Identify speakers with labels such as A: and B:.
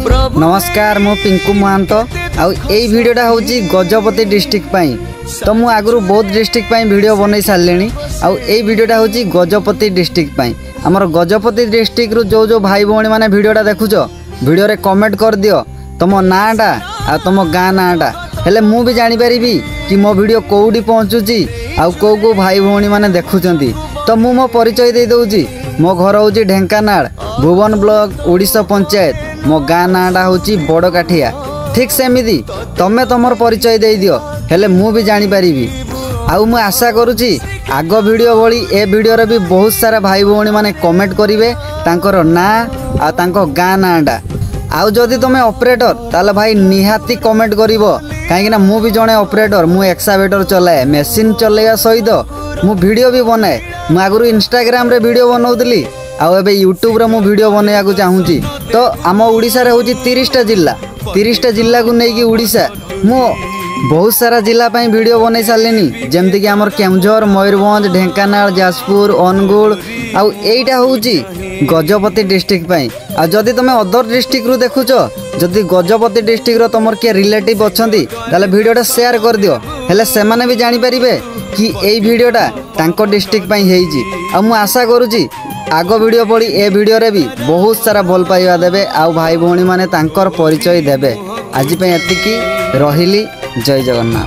A: नमस्कार मु पिंकू महांत आउ एई वीडियोटा होची गजपति डिस्ट्रिक्ट पाई। तो मु आगु बहुत डिस्ट्रिक्ट पाई वीडियो बनै सारलेनी आउ एई वीडियोटा होची गजपति डिस्ट्रिक्ट पाई। हमर गजपति डिस्ट्रिक्ट रु जो जो भाई भौणी माने वीडियोटा देखुछो वीडियो रे कमेंट कर दियो तुम नाटा आ तुम गाँ नाटा हेले मु भी जानि परिबी कि मो वीडियो कोउडी पहुँचुची आउ को भाई भौणी माने देखुचंती। तो मु मो परिचय दे दउची। मो घर होची ढेंकानाल भुवन ब्लॉक ओडिशा पंचायत। मो गाँ नाटा होची बड़काठिया। ठीक सेमिति तमे तमर परिचय दे दियो हेले मु भी जानि परिबी। आउ मु आशा करूची आग वीडियो भली ए वीडियो रे भी बहुत सारा भाई भौणी माने कमेंट करिवे तांकर ना आ तांको गाँ नाटा। आउ जदि तुम ऑपरेटर ताले भाई निहाती कमेंट करिवो कहीं ना मु भी जड़े ऑपरेटर। मु एक्सावेटर चलाए मेसीन चलैया सहित मु वीडियो भी बनाए। मु आगु इंस्टाग्राम रे वीडियो बनाउतली आउ एबे यूट्यूब रे मु वीडियो बनैया चाहूँगी। तो आम ओडिशा रे होची 30टा जिला 30टा जिला को नेकी ओडिशा मु बहुत सारा जिला पाई वीडियो बनै सारलेनी जेमति कि हमर केउझर मयूरभंज ढेंकानाल जाजपुर अनुगुल आउ एइटा होची गजपति डिस्ट्रिक्ट पाई। आ जदि तुम अदर डिस्ट्रिक्ट रु देखुचो जदि गजपति डिस्ट्रिक्ट रो तुमर के रिलेटिव अछंती ताले वीडियोटा शेयर कर दियो हेले से माने भी जानि परिबे कि एई वीडियोटा तांको डिस्ट्रिक्ट पाई हेइची। आ मु आशा करूची आग वीडियो पड़ी ए वीडियो रे भी बहुत सारा भल पाइबा देबे आउ भाई भौणी माने तांकर परिचय देबे। आज पे एतिकी रहिली। जय जगन्नाथ।